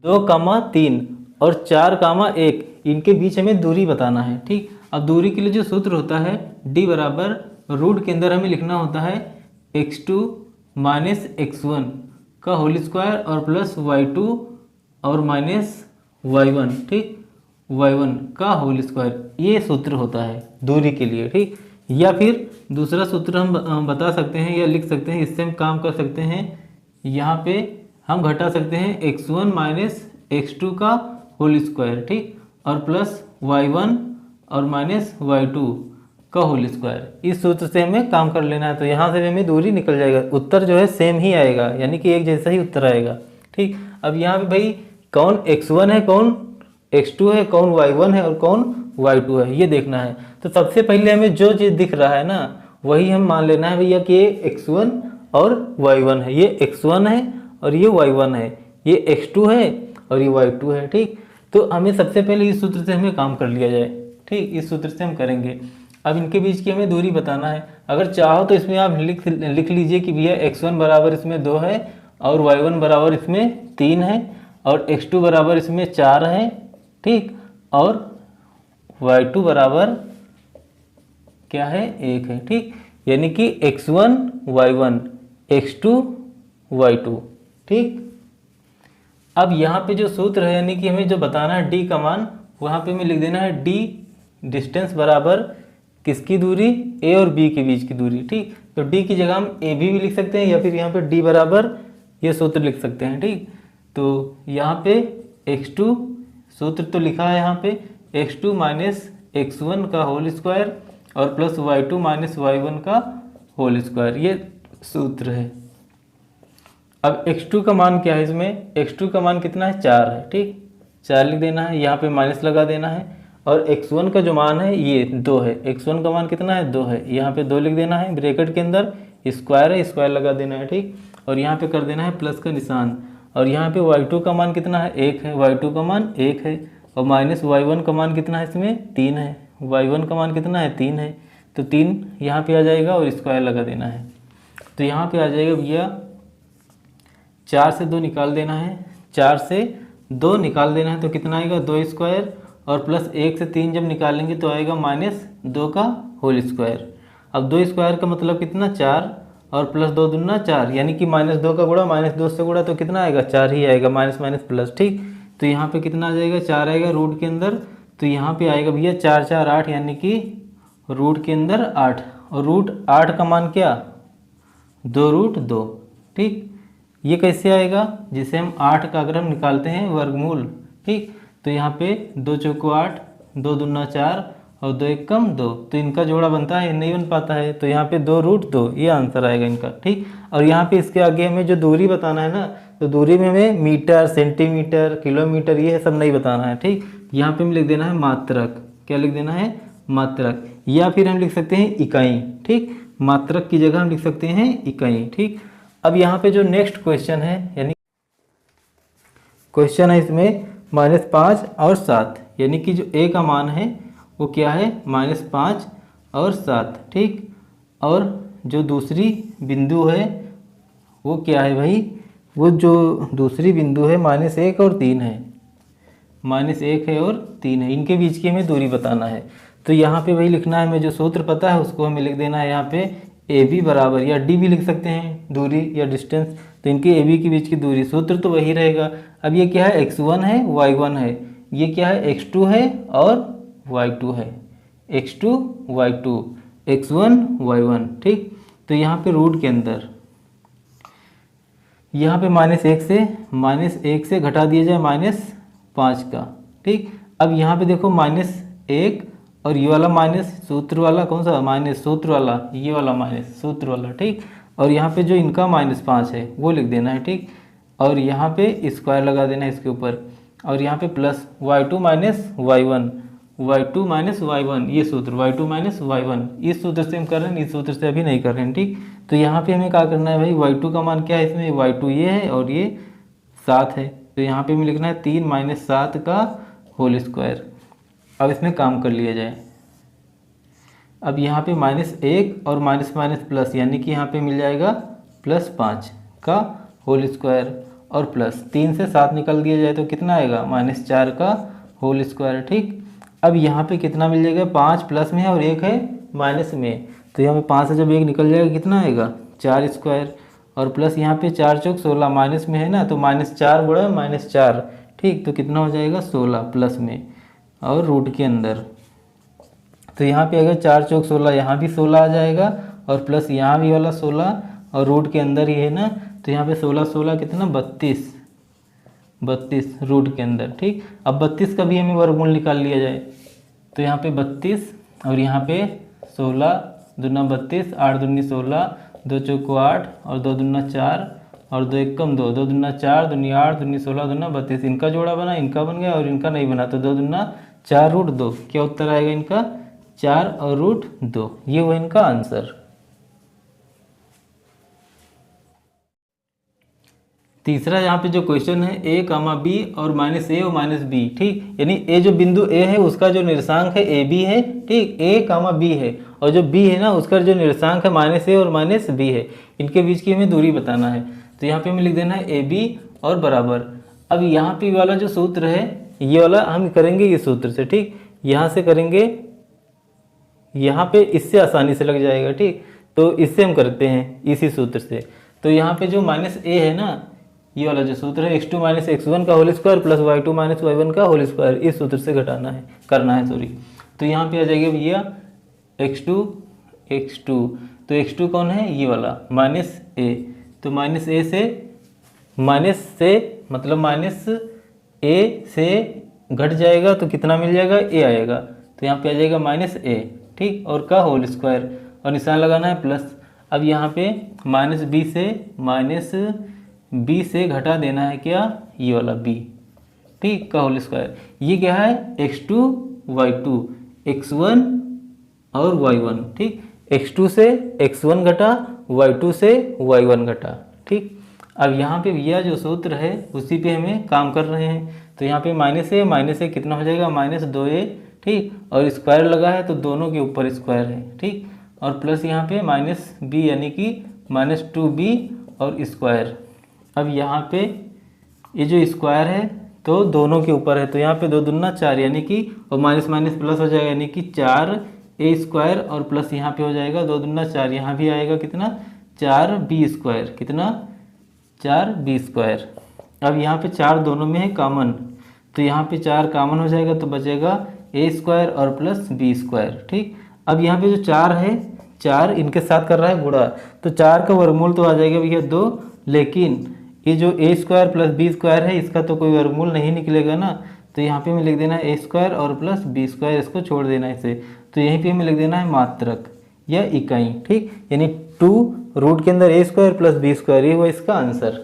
2, 3 और 4, 1 इनके बीच हमें दूरी बताना है। ठीक, अब दूरी के लिए जो सूत्र होता है d बराबर रूट के अंदर हमें लिखना होता है x2 माइनस x1 का होल स्क्वायर और प्लस y2 और माइनस y1, ठीक, y1 का होल स्क्वायर, ये सूत्र होता है दूरी के लिए। ठीक, या फिर दूसरा सूत्र हम बता सकते हैं या लिख सकते हैं, इससे हम काम कर सकते हैं। यहाँ पे हम घटा सकते हैं x1 माइनस x2 का होल स्क्वायर, ठीक, और प्लस y1 और माइनस y2 का होल स्क्वायर। इस सूत्र से हमें काम कर लेना है, तो यहाँ से हमें दूरी निकल जाएगा, उत्तर जो है सेम ही आएगा, यानी कि एक जैसा ही उत्तर आएगा। ठीक, अब यहाँ पे भाई कौन x1 है, कौन x2 है, कौन y1 है और कौन y2 है, ये देखना है। तो सबसे पहले हमें जो चीज़ दिख रहा है ना वही हम मान लेना है भैया कि ये x1 और y1 है, ये x1 है और ये y1 है, ये x2 है और ये y2 है। ठीक, तो हमें सबसे पहले इस सूत्र से हमें काम कर लिया जाए। ठीक, इस सूत्र से हम करेंगे। अब इनके बीच की हमें दूरी बताना है। अगर चाहो तो इसमें आप लिख लीजिए कि भैया x1 बराबर इसमें 2 है और y1 बराबर इसमें 3 है और x2 बराबर इसमें 4 है, ठीक, और y2 बराबर क्या है, 1 है। ठीक, यानी कि x1 y1 x2 y2। ठीक, अब यहाँ पे जो सूत्र है यानी कि हमें जो बताना है d का मान, वहाँ पे हमें लिख देना है d डिस्टेंस बराबर किसकी दूरी, a और b के बीच की दूरी। ठीक, तो d की जगह हम ab भी लिख सकते हैं या फिर यहाँ पे d बराबर ये सूत्र लिख सकते हैं। ठीक, तो यहाँ पे x2 सूत्र तो लिखा है यहाँ पे x2 माइनस x1 का होल स्क्वायर और प्लस y2 माइनस y1 का होल स्क्वायर, ये सूत्र है। अब x2 का मान क्या है, इसमें x2 का मान कितना है, 4 है। ठीक, 4 लिख देना है, यहाँ पे माइनस लगा देना है, और x1 का जो मान है ये 2 है, x1 का मान कितना है, 2 है, यहाँ पे 2 लिख देना है, ब्रैकेट के अंदर स्क्वायर है, स्क्वायर लगा देना है। ठीक, और यहाँ पे कर देना है प्लस का निशान, और यहाँ पे y2 का मान कितना है, 1 है, y2 का मान 1 है, और माइनस y1 का मान कितना है, इसमें 3 है, y1 का मान कितना है, 3 है, तो 3 यहाँ पे आ जाएगा और स्क्वायर लगा देना है। तो यहाँ पे आ जाएगा भैया 4 से 2 निकाल देना है, 4 से 2 निकाल देना है तो कितना आएगा, 2 स्क्वायर, और प्लस 1 से 3 जब निकालेंगे तो आएगा -2 का होल स्क्वायर। अब 2 स्क्वायर का मतलब कितना, 4, और प्लस 2 दूना 4, यानी कि -2 का गुणा -2 से गुणा तो कितना आएगा, 4 ही आएगा, माइनस माइनस प्लस। ठीक, तो यहाँ पे कितना आ जाएगा, 4 आएगा रूट के अंदर, तो यहाँ पे आएगा भैया 4 4 8, यानी कि रूट के अंदर 8, और रूट 8 का मान क्या, 2√2। ठीक, ये कैसे आएगा, जिसे हम 8 का अगर हम निकालते हैं वर्गमूल, ठीक, तो यहाँ पे 2 चौको 8, 2 दूना 4 और 2 1 कम 2, तो इनका जोड़ा बनता है, नहीं बन पाता है, तो यहाँ पे 2√2 ये आंसर आएगा इनका। ठीक, और यहाँ पे इसके आगे हमें जो दूरी बताना है ना, तो दूरी में हमें मीटर, सेंटीमीटर, किलोमीटर ये सब नहीं बताना है। ठीक, यहाँ पे हम लिख देना है मात्रक, क्या लिख देना है, मात्रक, या फिर हम लिख सकते हैं इकाई। ठीक, मात्रक की जगह हम लिख सकते हैं इकाई। ठीक, अब यहाँ पे जो नेक्स्ट क्वेश्चन है, यानी क्वेश्चन है इसमें -5 और 7, यानी कि जो a का मान है वो क्या है, -5 और 7। ठीक, और जो दूसरी बिंदु है वो क्या है भाई, वो जो दूसरी बिंदु है -1 और 3 है, -1 है और 3 है, इनके बीच की हमें दूरी बताना है। तो यहाँ पे भाई लिखना है, हमें जो सूत्र पता है उसको हमें लिख देना है यहाँ पे AB बराबर, या D भी लिख सकते हैं दूरी या डिस्टेंस, तो इनके AB के बीच की दूरी, सूत्र तो वही रहेगा। अब ये क्या है, x1 है, y1 है, ये क्या है, x2 है और y2 है, x2 y2, x1 y1। ठीक, तो यहाँ पे रूट के अंदर यहाँ पे -1 से घटा दिया जाए -5 का। ठीक, अब यहाँ पे देखो -1 और ये वाला माइनस, सूत्र वाला कौन सा, माइनस सूत्र वाला, ये वाला माइनस सूत्र वाला। ठीक, और यहाँ पे जो इनका -5 है वो लिख देना है। ठीक, और यहाँ पे स्क्वायर लगा देना है इसके ऊपर, और यहाँ पे प्लस y2 माइनस y1, ये सूत्र y2 माइनस y1, इस सूत्र से हम कर रहे हैं, इस सूत्र से अभी नहीं कर रहे हैं। ठीक, तो यहाँ पे हमें क्या करना है भाई, y2 का मान क्या है इसमें, y2 ये है और ये 7 है, तो यहाँ पे हमें लिखना है 3 - 7 का होल स्क्वायर। अब इसमें काम कर लिया जाए। अब यहाँ पे -1 और माइनस माइनस प्लस, यानी कि यहाँ पे मिल जाएगा +5 का होल स्क्वायर, और प्लस 3 से 7 निकल दिया जाए तो कितना आएगा -4 का होल स्क्वायर। ठीक, अब यहाँ पे कितना मिल जाएगा, 5 प्लस में है और 1 है माइनस में, तो यहाँ पे 5 से जब 1 निकल जाएगा कितना आएगा 4 स्क्वायर, और प्लस यहाँ पे 4 चौक 16 माइनस में है ना, तो -4 गुणा -4, ठीक, तो कितना हो जाएगा 16 प्लस में और रूट के अंदर। तो यहाँ पे अगर 4 चौक 16, यहाँ भी 16 आ जाएगा और प्लस यहाँ भी वाला 16 और रूट के अंदर ही है ना, तो यहाँ पे 16 16 कितना 32 रूट के अंदर। ठीक, अब 32 का भी हमें वर्गमूल निकाल लिया जाए, तो यहाँ पे 32 और यहाँ पे 16 दूना 32, 8 दूनी 16, 2 चौको 8 और 2 दूना 4 और 2 एकम 2, 2 दूना 4, दूनी 8, दूनी 16, दूना 32, इनका जोड़ा बना, इनका बन गया और इनका नहीं बना, तो 2 दूना 4 रूट 2, क्या उत्तर आएगा इनका 4 और रूट 2, ये हुआ इनका आंसर। तीसरा यहाँ पे जो क्वेश्चन है a, b और -a और -b, ठीक, यानी a जो बिंदु a है उसका जो निर्देशांक है ab है, ठीक, a, b है, और जो b है ना उसका जो निर्देशांक है -a और -b है, इनके बीच की हमें दूरी बताना है। तो यहाँ पे हमें लिख देना है ab और बराबर। अब यहाँ पे वाला जो सूत्र है ये वाला हम करेंगे ये सूत्र से, ठीक, यहाँ से करेंगे, यहाँ पे इससे आसानी से लग जाएगा, ठीक, तो इससे हम करते हैं इसी सूत्र से। तो यहाँ पे जो -a है ना, ये वाला जो सूत्र है x2 - x1 का whole square plus y2 - y1 का होल स्क्वायर, इस सूत्र से घटाना है, करना है सॉरी। तो यहाँ पे आ जाएगा भैया x2, तो x2 कौन है ये वाला -a, तो -a से मतलब -a से घट जाएगा तो कितना मिल जाएगा a आएगा, तो यहाँ पे आ जाएगा -a, ठीक, और का होल स्क्वायर और निशान लगाना है प्लस। अब यहाँ पे -b से घटा देना है क्या ये वाला b, ठीक, का होल स्क्वायर। ये क्या है x2 y2 x1 और y1, ठीक, x2 से x1 घटा, y2 से y1 घटा, ठीक। अब यहाँ पे भैया जो सूत्र है उसी पे हमें काम कर रहे हैं, तो यहाँ पे -a कितना हो जाएगा -2a, ठीक, और स्क्वायर लगा है तो दोनों के ऊपर स्क्वायर है, ठीक, और प्लस यहाँ पे -b यानी कि -2b और स्क्वायर। अब यहाँ पे ये जो स्क्वायर है तो दोनों के ऊपर है, तो यहाँ पे 2 दूना 4 यानी कि, और माइनस प्लस हो जाएगा यानी कि 4a स्क्वायर, और प्लस यहाँ पे हो जाएगा 2 दूना 4, यहाँ भी आएगा कितना 4b स्क्वायर, कितना 4b स्क्वायर। अब यहाँ पे 4 दोनों में है कॉमन, तो यहाँ पे 4 कॉमन हो जाएगा तो बचेगा a स्क्वायर और प्लस b स्क्वायर, ठीक। अब यहाँ पे जो 4 है, 4 इनके साथ कर रहा है गुणा, तो 4 का वर्गमूल तो आ जाएगा भैया 2, लेकिन ये जो a square plus b square है इसका तो कोई वर्गमूल नहीं निकलेगा ना, तो यहाँ पे हमें लिख देना है a स्क्वायर और प्लस b स्क्वायर, इसको छोड़ देना है इसे, तो यहीं पे हमें लिख देना है मात्रक या इकाई, ठीक, यानी 2 रूट के अंदर a square plus b square, ये हुआ इसका आंसर।